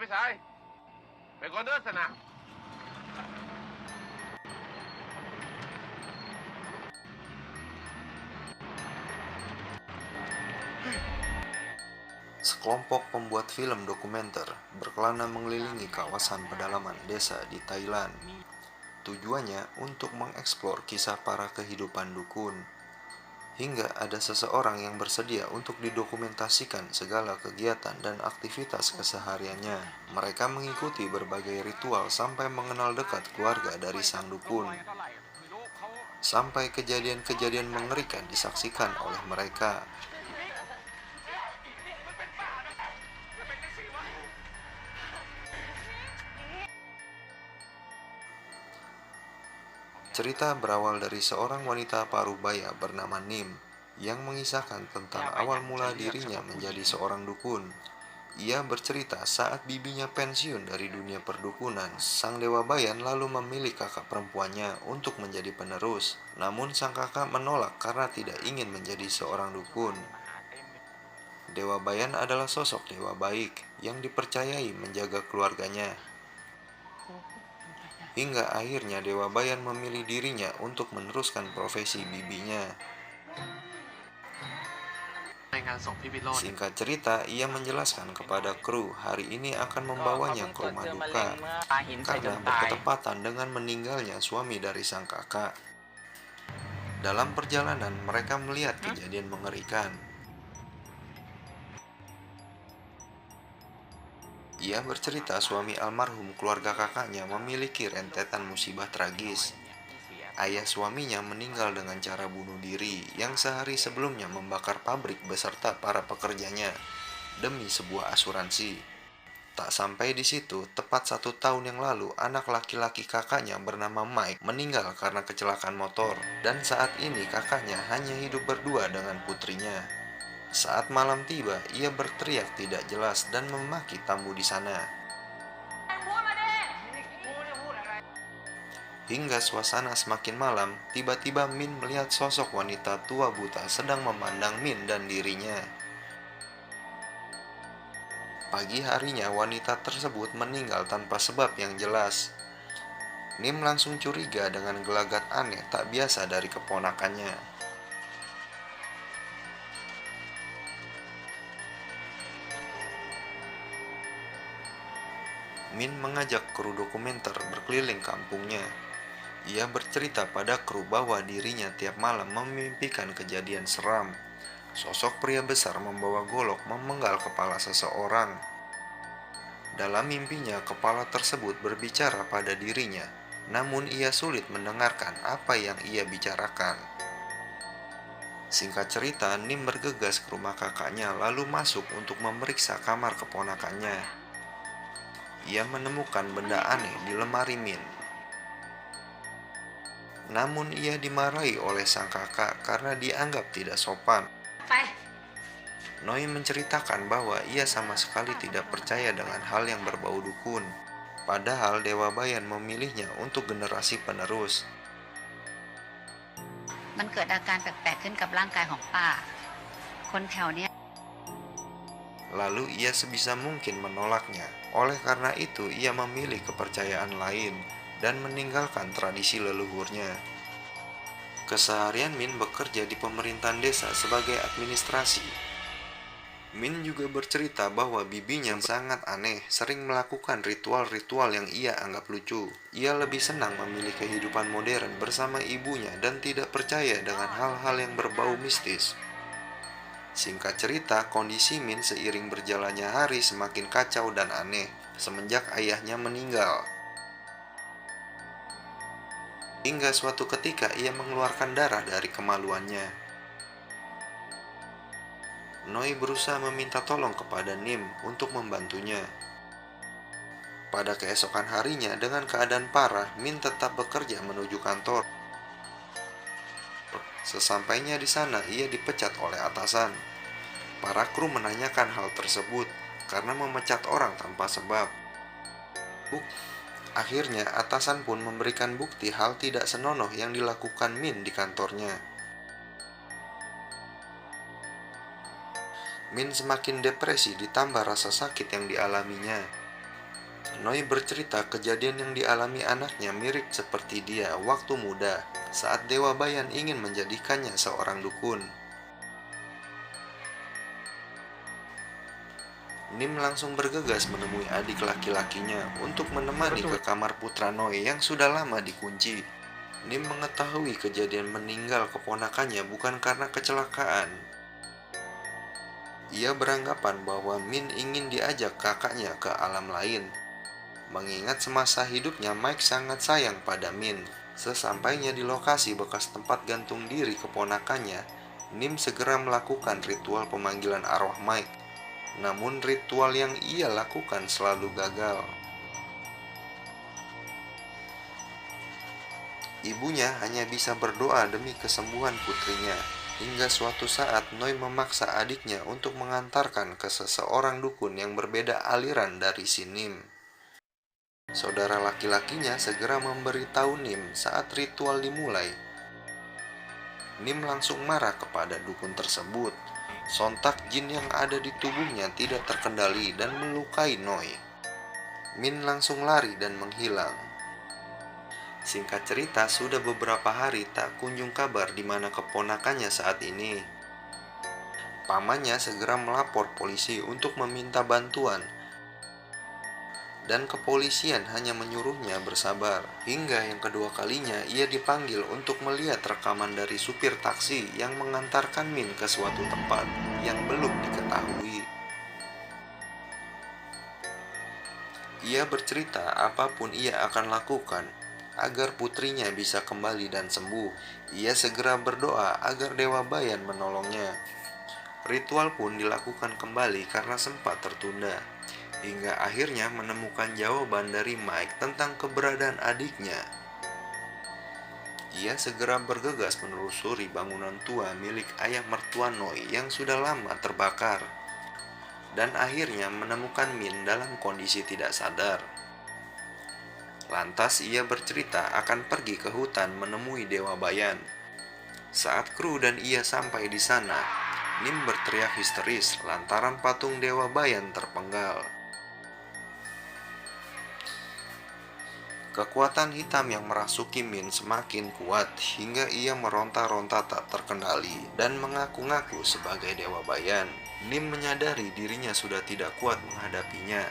ไปสายไปก่อนเด้อสนะ Sekelompok pembuat film dokumenter berkelana mengelilingi kawasan pedalaman desa di Thailand. Tujuannya untuk mengeksplor kisah para kehidupan dukun. Hingga ada seseorang yang bersedia untuk didokumentasikan segala kegiatan dan aktivitas kesehariannya. Mereka mengikuti berbagai ritual sampai mengenal dekat keluarga dari sang dukun. Sampai kejadian-kejadian mengerikan disaksikan oleh mereka. Cerita berawal dari seorang wanita parubaya bernama Nim yang mengisahkan tentang awal mula dirinya menjadi seorang dukun. Ia bercerita saat bibinya pensiun dari dunia perdukunan, sang dewa bayan lalu memilih kakak perempuannya untuk menjadi penerus. Namun sang kakak menolak karena tidak ingin menjadi seorang dukun. Dewa bayan adalah sosok dewa baik yang dipercayai menjaga keluarganya. Hingga akhirnya Dewa Bayan memilih dirinya untuk meneruskan profesi bibinya. Singkat cerita, ia menjelaskan kepada kru hari ini akan membawanya ke rumah duka karena bertepatan dengan meninggalnya suami dari sang kakak. Dalam perjalanan, mereka melihat kejadian mengerikan. Ia bercerita suami almarhum keluarga kakaknya memiliki rentetan musibah tragis. Ayah suaminya meninggal dengan cara bunuh diri yang sehari sebelumnya membakar pabrik beserta para pekerjanya demi sebuah asuransi. Tak sampai di situ, tepat 1 tahun yang lalu, anak laki-laki kakaknya bernama Mike meninggal karena kecelakaan motor. Dan saat ini kakaknya hanya hidup berdua dengan putrinya. Saat malam tiba, ia berteriak tidak jelas dan memaki tamu di sana. Hingga suasana semakin malam, tiba-tiba Min melihat sosok wanita tua buta sedang memandang Min dan dirinya. Pagi harinya, wanita tersebut meninggal tanpa sebab yang jelas. Nim langsung curiga dengan gelagat aneh tak biasa dari keponakannya. Min mengajak kru dokumenter berkeliling kampungnya. Ia bercerita pada kru bahwa dirinya tiap malam memimpikan kejadian seram. Sosok pria besar membawa golok memenggal kepala seseorang. Dalam mimpinya, kepala tersebut berbicara pada dirinya, namun ia sulit mendengarkan apa yang ia bicarakan. Singkat cerita, Nim bergegas ke rumah kakaknya lalu masuk untuk memeriksa kamar keponakannya. Ia menemukan benda aneh di lemari Min. Namun ia dimarahi oleh sang kakak karena dianggap tidak sopan. Noi menceritakan bahwa ia sama sekali tidak percaya dengan hal yang berbau dukun. Padahal Dewa Bayan memilihnya untuk generasi penerus. มันเกิดอาการแปลกๆขึ้นกับร่างกายของป้าคนแถวเนี้ย Lalu ia sebisa mungkin menolaknya. Oleh karena itu, ia memilih kepercayaan lain dan meninggalkan tradisi leluhurnya. Keseharian Min bekerja di pemerintahan desa sebagai administrasi. Min juga bercerita bahwa bibinya sangat aneh, sering melakukan ritual-ritual yang ia anggap lucu. Ia lebih senang memilih kehidupan modern bersama ibunya dan tidak percaya dengan hal-hal yang berbau mistis. Singkat cerita, kondisi Min seiring berjalannya hari semakin kacau dan aneh semenjak ayahnya meninggal. Hingga suatu ketika ia mengeluarkan darah dari kemaluannya. Noi berusaha meminta tolong kepada Nim untuk membantunya. Pada keesokan harinya, dengan keadaan parah, Min tetap bekerja menuju kantor. Sesampainya di sana, ia dipecat oleh atasan. Para kru menanyakan hal tersebut karena memecat orang tanpa sebab. Akhirnya, atasan pun memberikan bukti hal tidak senonoh yang dilakukan Min di kantornya. Min semakin depresi ditambah rasa sakit yang dialaminya. Noi bercerita kejadian yang dialami anaknya mirip seperti dia waktu muda saat Dewa Bayan ingin menjadikannya seorang dukun. Nim langsung bergegas menemui adik laki-lakinya untuk menemani ke kamar putra Noi yang sudah lama dikunci. Nim mengetahui kejadian meninggal keponakannya bukan karena kecelakaan. Ia beranggapan bahwa Min ingin diajak kakaknya ke alam lain. Mengingat semasa hidupnya Mike sangat sayang pada Min. Sesampainya di lokasi bekas tempat gantung diri keponakannya, Nim segera melakukan ritual pemanggilan arwah Mike. Namun ritual yang ia lakukan selalu gagal. Ibunya hanya bisa berdoa demi kesembuhan putrinya. Hingga suatu saat Noi memaksa adiknya untuk mengantarkan ke seseorang dukun yang berbeda aliran dari si Nim. Saudara laki-lakinya segera memberitahu Nim saat ritual dimulai. Nim langsung marah kepada dukun tersebut. Sontak jin yang ada di tubuhnya tidak terkendali dan melukai Noi. Min langsung lari dan menghilang. Singkat cerita, sudah beberapa hari tak kunjung kabar di mana keponakannya saat ini. Pamannya segera melapor polisi untuk meminta bantuan. Dan kepolisian hanya menyuruhnya bersabar. Hingga yang kedua kalinya ia dipanggil untuk melihat rekaman dari supir taksi yang mengantarkan Min ke suatu tempat yang belum diketahui. Ia bercerita apapun ia akan lakukan agar putrinya bisa kembali dan sembuh. Ia segera berdoa agar Dewa Bayan menolongnya. Ritual pun dilakukan kembali karena sempat tertunda. Hingga akhirnya menemukan jawaban dari Mike tentang keberadaan adiknya. Ia segera bergegas menelusuri bangunan tua milik ayah mertua Noi yang sudah lama terbakar. Dan akhirnya menemukan Min dalam kondisi tidak sadar. Lantas ia bercerita akan pergi ke hutan menemui Dewa Bayan. Saat kru dan ia sampai di sana, Nim berteriak histeris lantaran patung Dewa Bayan terpenggal. Kekuatan hitam yang merasuki Min semakin kuat hingga ia meronta-ronta tak terkendali dan mengaku-ngaku sebagai Dewa Bayan. Nim menyadari dirinya sudah tidak kuat menghadapinya.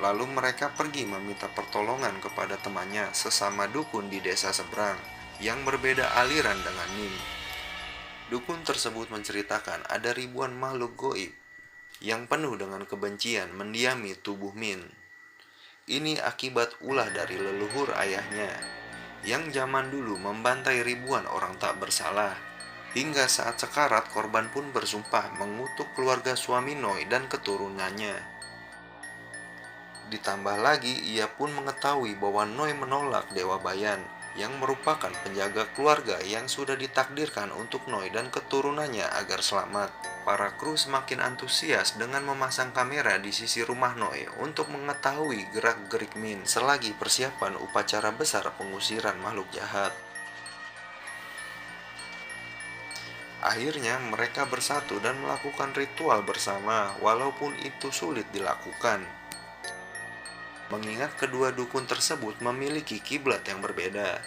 Lalu mereka pergi meminta pertolongan kepada temannya sesama dukun di desa seberang yang berbeda aliran dengan Nim. Dukun tersebut menceritakan ada ribuan makhluk goib yang penuh dengan kebencian mendiami tubuh Min. Ini akibat ulah dari leluhur ayahnya yang zaman dulu membantai ribuan orang tak bersalah. Hingga saat sekarat korban pun bersumpah mengutuk keluarga suami Noi dan keturunannya. Ditambah lagi ia pun mengetahui bahwa Noi menolak Dewa Bayan yang merupakan penjaga keluarga yang sudah ditakdirkan untuk Noi dan keturunannya agar selamat. Para kru semakin antusias dengan memasang kamera di sisi rumah Noi untuk mengetahui gerak-gerik Min selagi persiapan upacara besar pengusiran makhluk jahat. Akhirnya mereka bersatu dan melakukan ritual bersama walaupun itu sulit dilakukan. Mengingat kedua dukun tersebut memiliki kiblat yang berbeda.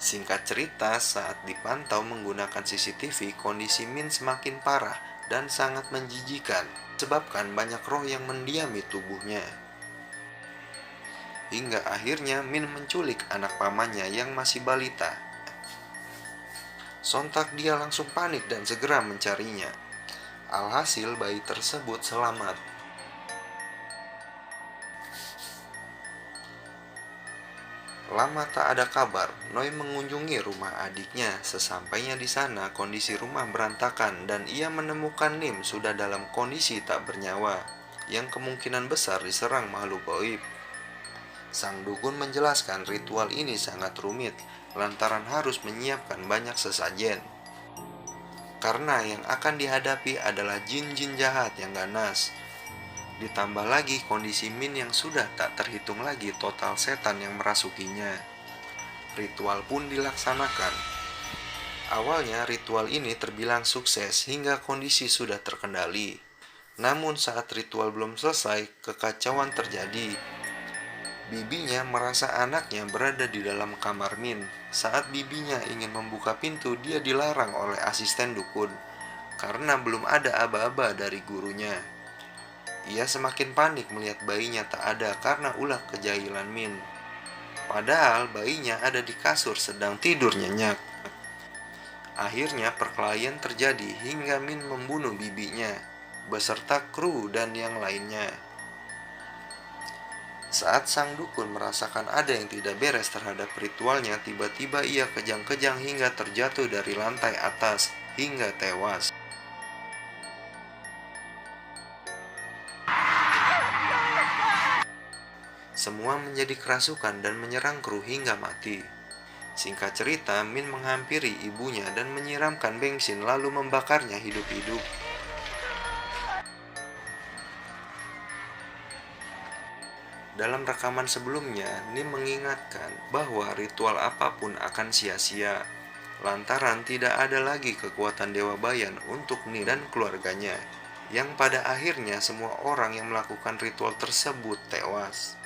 Singkat cerita, saat dipantau menggunakan CCTV, kondisi Min semakin parah dan sangat menjijikan, sebabkan banyak roh yang mendiami tubuhnya. Hingga akhirnya Min menculik anak pamannya yang masih balita. Sontak dia langsung panik dan segera mencarinya. Alhasil bayi tersebut selamat. Lama tak ada kabar, Noi mengunjungi rumah adiknya. Sesampainya di sana, kondisi rumah berantakan dan ia menemukan Nim sudah dalam kondisi tak bernyawa, yang kemungkinan besar diserang makhluk gaib. Sang dukun menjelaskan ritual ini sangat rumit, lantaran harus menyiapkan banyak sesajen. Karena yang akan dihadapi adalah jin-jin jahat yang ganas. Ditambah lagi kondisi Min yang sudah tak terhitung lagi total setan yang merasukinya. Ritual pun dilaksanakan. Awalnya ritual ini terbilang sukses hingga kondisi sudah terkendali. Namun saat ritual belum selesai, kekacauan terjadi. Bibinya merasa anaknya berada di dalam kamar Min. Saat bibinya ingin membuka pintu, dia dilarang oleh asisten dukun karena belum ada aba-aba dari gurunya. Ia semakin panik melihat bayinya tak ada karena ulah kejahilan Min. Padahal bayinya ada di kasur sedang tidur nyenyak. Akhirnya perkelahian terjadi hingga Min membunuh bibinya beserta kru dan yang lainnya. Saat sang dukun merasakan ada yang tidak beres terhadap ritualnya, tiba-tiba ia kejang-kejang hingga terjatuh dari lantai atas hingga tewas. Semua menjadi kerasukan dan menyerang kru hingga mati. Singkat cerita, Min menghampiri ibunya dan menyiramkan bensin lalu membakarnya hidup-hidup. Dalam rekaman sebelumnya, Nim mengingatkan bahwa ritual apapun akan sia-sia, lantaran tidak ada lagi kekuatan Dewa Bayan untuk Nim dan keluarganya, yang pada akhirnya semua orang yang melakukan ritual tersebut tewas.